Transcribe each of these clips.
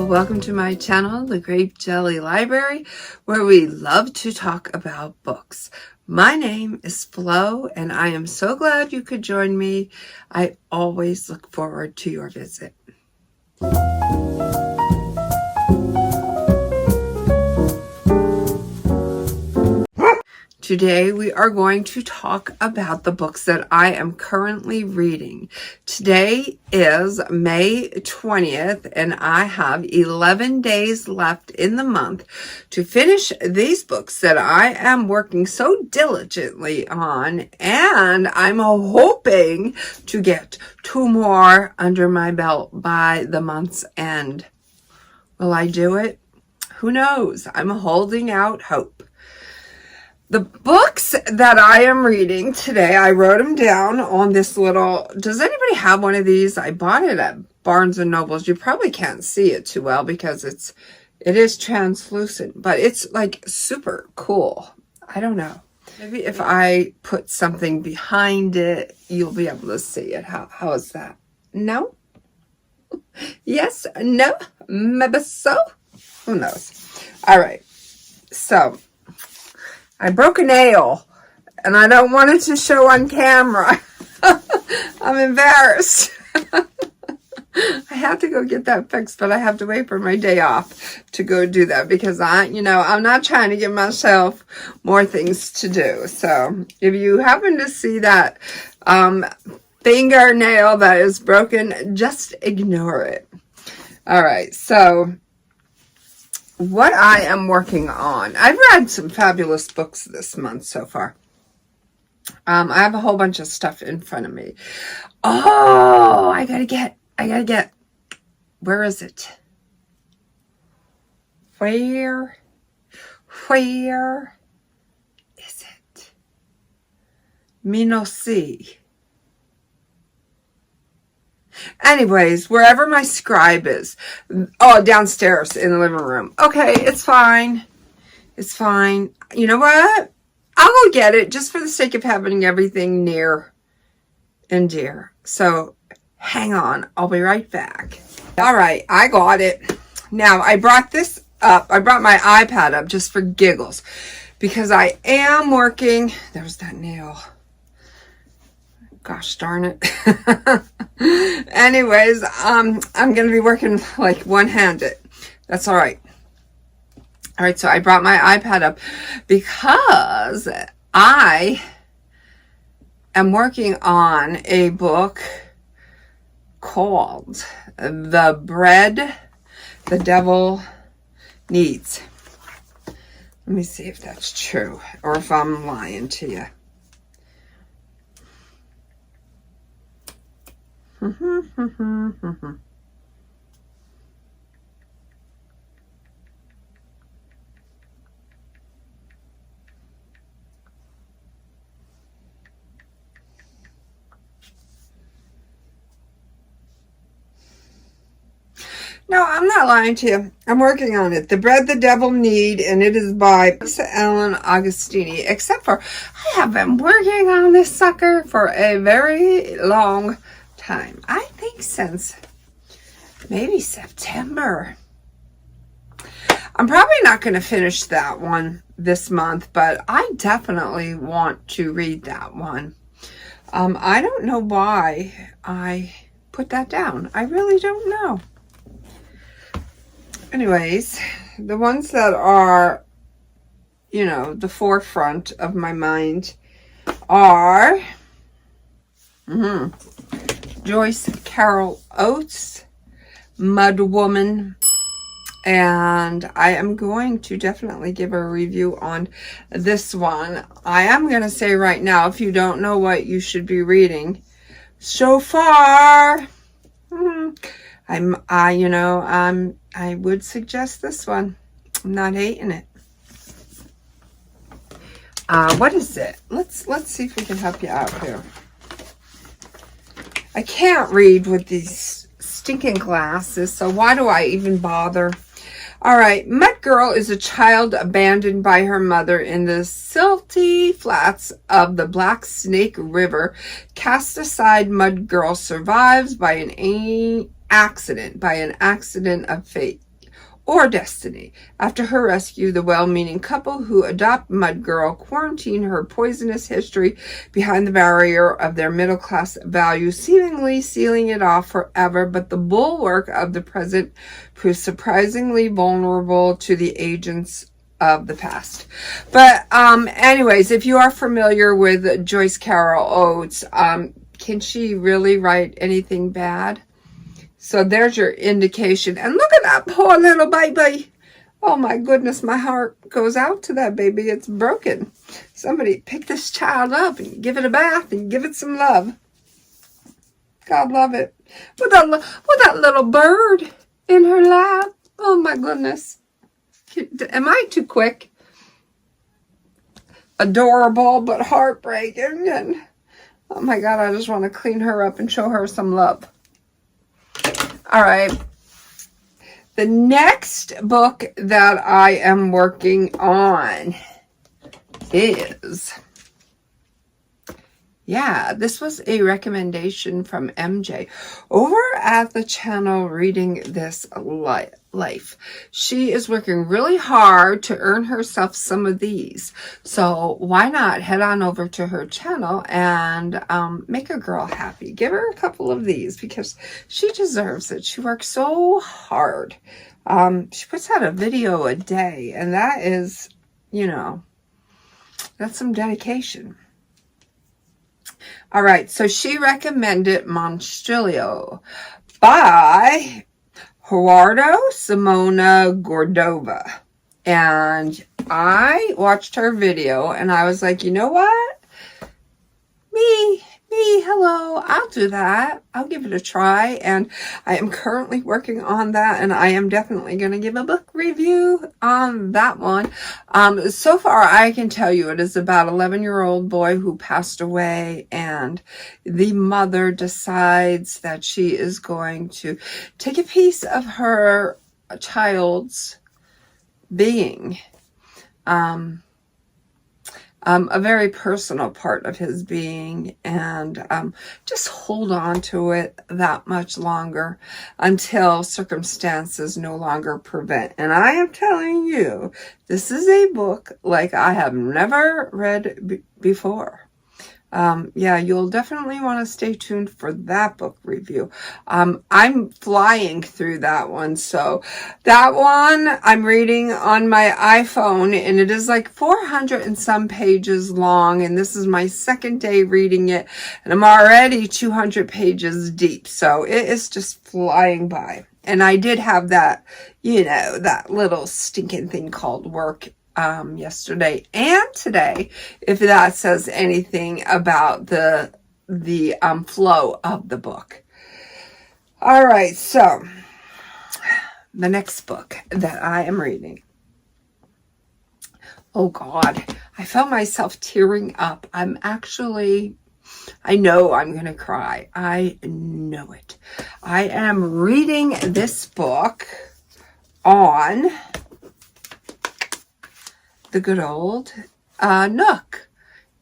welcome to my channel, The Grape Jelly Library, where we love to talk about books. My name is Flo, and I am so glad you could join me. I always look forward to your visit. Today we are going to talk about the books that I am currently reading. Today is May 20th and I have 11 days left in the month to finish these books that I am working so diligently on, and I'm hoping to get 2 more under my belt by the month's end. Will I do it? Who knows? I'm holding out hope. The books that I am reading today, I wrote them down on this little, does anybody have one of these? I bought it at Barnes & Noble's. You probably can't see it too well because it is translucent, but it's like super cool. I don't know. Maybe if I put something behind it, you'll be able to see it. How is that? No? Yes? No? Maybe so? Who knows? All right. So I broke a nail, and I don't want it to show on camera. I'm embarrassed. I have to go get that fixed, but I have to wait for my day off to go do that because I'm not trying to give myself more things to do. So if you happen to see that fingernail that is broken, just ignore it. All right, so what I am working on. I've read some fabulous books this month so far. I have a whole bunch of stuff in front of me. Oh, I gotta get, where is it? Where is it? Me no see. Anyways, wherever my scribe is. Oh, downstairs in the living room. Okay, it's fine. It's fine. You know what? I'll go get it just for the sake of having everything near and dear. So, hang on. I'll be right back. All right, I got it. Now, I brought this up. I brought my iPad up just for giggles because I am working. There's that nail. Gosh darn it. Anyways, I'm going to be working like one-handed. That's all right. All right, so I brought my iPad up because I am working on a book called The Bread the Devil Needs. Let me see if that's true or if I'm lying to you. No, I'm not lying to you. I'm working on it. The Bread the Devil Need, and it is by Ellen Augustini. Except for, I have been working on this sucker for a very long time. I think since maybe September. I'm probably not going to finish that one this month, but I definitely want to read that one. I don't know why I put that down. I really don't know. Anyways, the ones that are, the forefront of my mind are Joyce Carol Oates, Mudwoman, and I am going to definitely give a review on this one. I am going to say right now, if you don't know what you should be reading so far, I would suggest this one. I'm not hating it. What is it? Let's see if we can help you out here. I can't read with these stinking glasses, so why do I even bother? All right, Mud Girl is a child abandoned by her mother in the silty flats of the Black Snake River. Cast aside, Mud Girl survives by an accident of fate. or destiny. After her rescue, the well-meaning couple who adopt Mud Girl quarantine her poisonous history behind the barrier of their middle-class values, seemingly sealing it off forever, but the bulwark of the present proves surprisingly vulnerable to the agents of the past. But anyways, if you are familiar with Joyce Carol Oates, can she really write anything bad? So there's your indication. And look at that poor little baby. Oh my goodness, my heart goes out to that baby. It's broken. Somebody pick this child up and give it a bath and give it some love. God love it. With that little bird in her lap. Oh my goodness. Am I too quick? Adorable but heartbreaking. And oh my God, I just want to clean her up and show her some love. All right. The next book that I am working on is, this was a recommendation from MJ over at the channel Reading This Life. She is working really hard to earn herself some of these. So why not head on over to her channel and make a girl happy. Give her a couple of these because she deserves it. She works so hard. She puts out a video a day, and that is, that's some dedication. All right, so she recommended Monstrilio by Gerardo Simona Gordova. And I watched her video and I was like, you know what? Me, hello, I'll do that. I'll give it a try. And I am currently working on that, and I am definitely going to give a book review on that one. So far, I can tell you it is about an 11-year-old boy who passed away, and the mother decides that she is going to take a piece of her child's being. A very personal part of his being, and just hold on to it that much longer until circumstances no longer prevent. And I am telling you, this is a book like I have never read before. You'll definitely want to stay tuned for that book review. I'm flying through that one. So that one I'm reading on my iPhone, and it is like 400 and some pages long. And this is my second day reading it, and I'm already 200 pages deep. So it is just flying by. And I did have that, that little stinking thing called work yesterday and today, if that says anything about the flow of the book. All right, so the next book that I am reading. Oh God, I felt myself tearing up. I know I'm going to cry. I know it. I am reading this book on the good old Nook.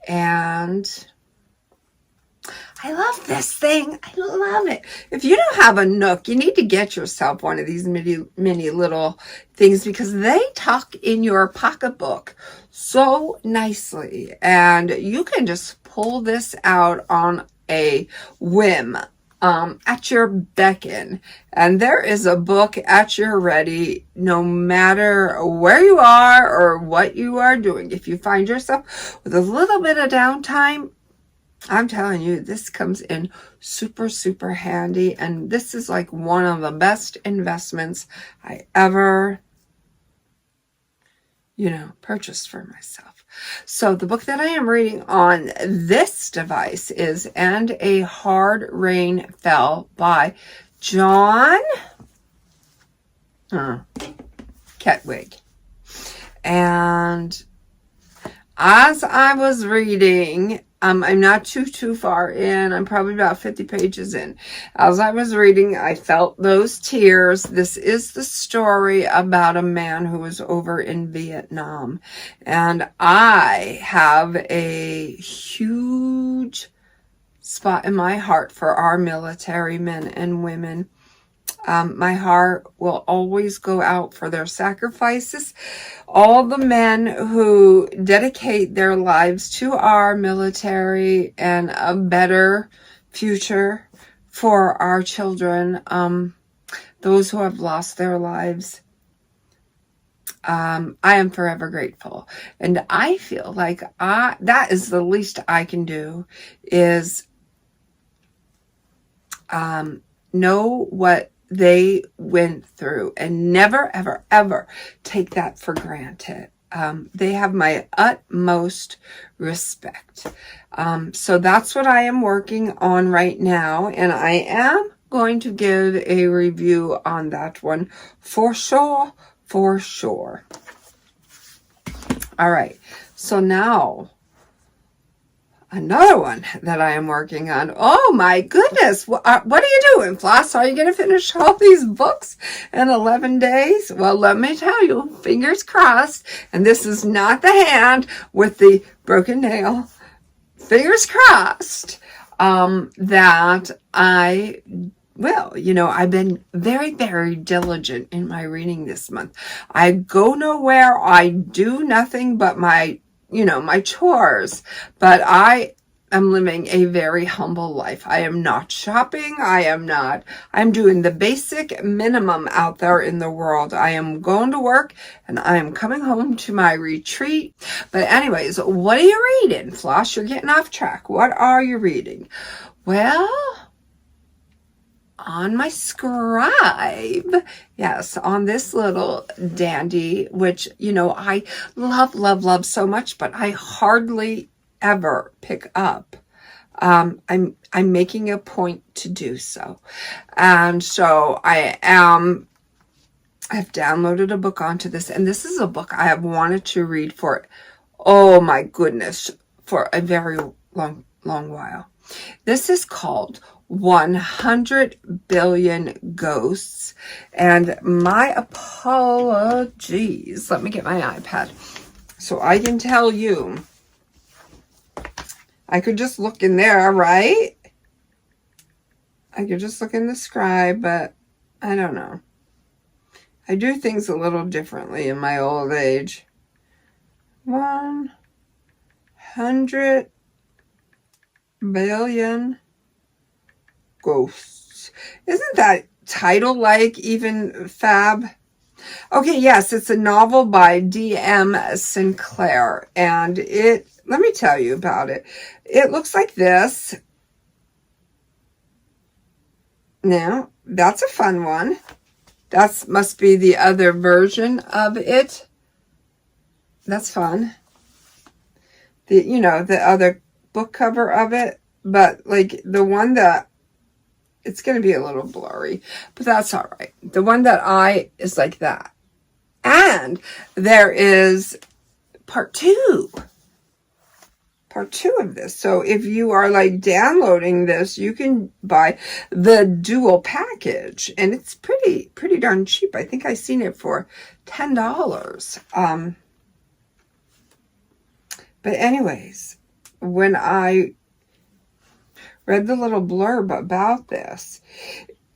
And I love this thing. I love it. If you don't have a Nook, you need to get yourself one of these mini little things, because they tuck in your pocketbook so nicely. And you can just pull this out on a whim. At your beckon, and there is a book at your ready, no matter where you are or what you are doing. If you find yourself with a little bit of downtime, I'm telling you, this comes in super, super handy, and this is like one of the best investments I ever, purchased for myself. So the book that I am reading on this device is And a Hard Rain Fell by John Ketwig. And as I was reading, I'm not too far in. I'm probably about 50 pages in. As I was reading, I felt those tears. This is the story about a man who was over in Vietnam. And I have a huge spot in my heart for our military men and women. My heart will always go out for their sacrifices. All the men who dedicate their lives to our military and a better future for our children, those who have lost their lives. I am forever grateful. And I feel like that is the least I can do is know what they went through and never, ever, ever take that for granted. They have my utmost respect. So that's what I am working on right now. And I am going to give a review on that one for sure. For sure. All right. So now, another one that I am working on. Oh my goodness. What are you doing, Floss? Are you going to finish all these books in 11 days? Well, let me tell you, fingers crossed. And this is not the hand with the broken nail. Fingers crossed that I will. I've been very, very diligent in my reading this month. I go nowhere. I do nothing but my chores. But I am living a very humble life. I am not shopping. I'm doing the basic minimum out there in the world. I am going to work and I am coming home to my retreat. But anyways, what are you reading, Floss? You're getting off track. What are you reading? Well, on my scribe, yes, on this little dandy, which, I love so much, but I hardly ever pick up. I'm making a point to do so. And so I've downloaded a book onto this, and this is a book I have wanted to read for, oh my goodness, for a very long while. This is called 100 Billion Ghosts. And my apologies. Let me get my iPad so I can tell you. I could just look in there, right? I could just look in the scribe, but I don't know. I do things a little differently in my old age. 100 billion ghosts. Isn't that title like even fab? Okay, yes, it's a novel by D.M. Sinclair, and let me tell you about it. It looks like this. Now, that's a fun one. That must be the other version of it. That's fun. The other book cover of it, but like the one that it's going to be a little blurry, but that's all right. The one that is like that. And there is part two of this. So if you are like downloading this, you can buy the dual package, and it's pretty darn cheap. I think I seen it for $10. But anyways, when I read the little blurb about this,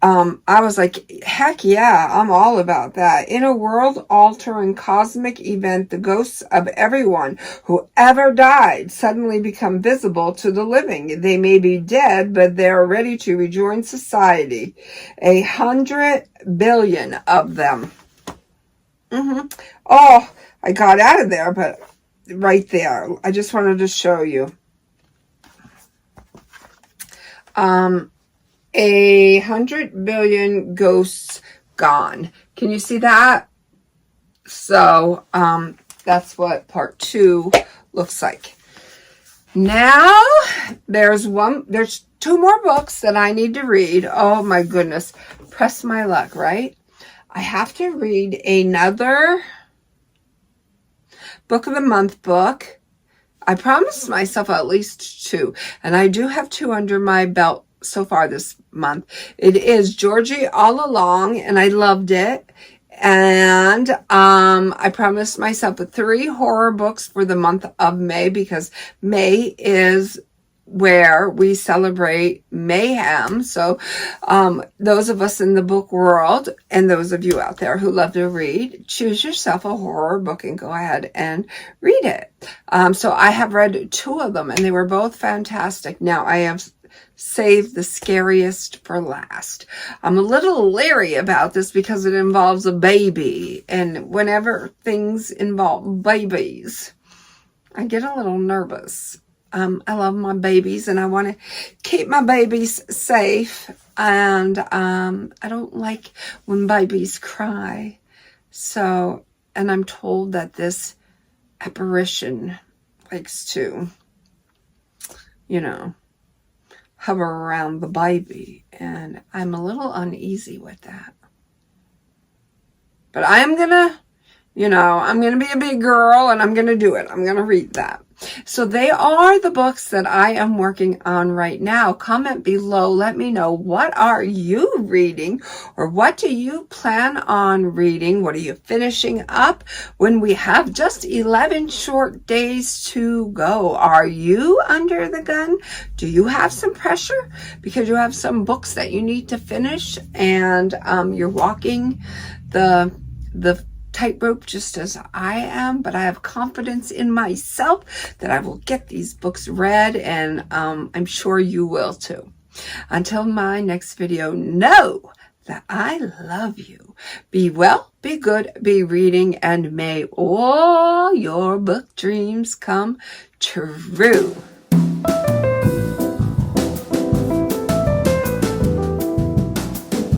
I was like, heck yeah, I'm all about that. In a world-altering cosmic event, the ghosts of everyone who ever died suddenly become visible to the living. They may be dead, but they're ready to rejoin society. 100 billion of them. Oh, I got out of there, but right there. I just wanted to show you. 100 billion ghosts gone. Can you see that? So, that's what part 2 looks like. Now, there's 2 more books that I need to read. Oh my goodness. Press my luck, right? I have to read another book of the month book. I promised myself at least 2, and I do have 2 under my belt so far this month. It is Georgie All Along, and I loved it. And I promised myself 3 horror books for the month of May, because May is where we celebrate mayhem. So those of us in the book world and those of you out there who love to read, choose yourself a horror book and go ahead and read it. So I have read 2 of them and they were both fantastic. Now I have saved the scariest for last. I'm a little leery about this because it involves a baby, and whenever things involve babies, I get a little nervous. I love my babies and I want to keep my babies safe, and I don't like when babies cry. So, and I'm told that this apparition likes to, you know, hover around the baby, and I'm a little uneasy with that. But I am gonna, I'm gonna be a big girl and I'm gonna do it. I'm gonna read that. So they are the books that I am working on right now. Comment below. Let me know, what are you reading, or what do you plan on reading? What are you finishing up when we have just 11 short days to go? Are you under the gun? Do you have some pressure because you have some books that you need to finish, and you're walking the tightrope just as I am? But I have confidence in myself that I will get these books read, and I'm sure you will too. Until my next video, know that I love you. Be well, be good, be reading, and may all your book dreams come true.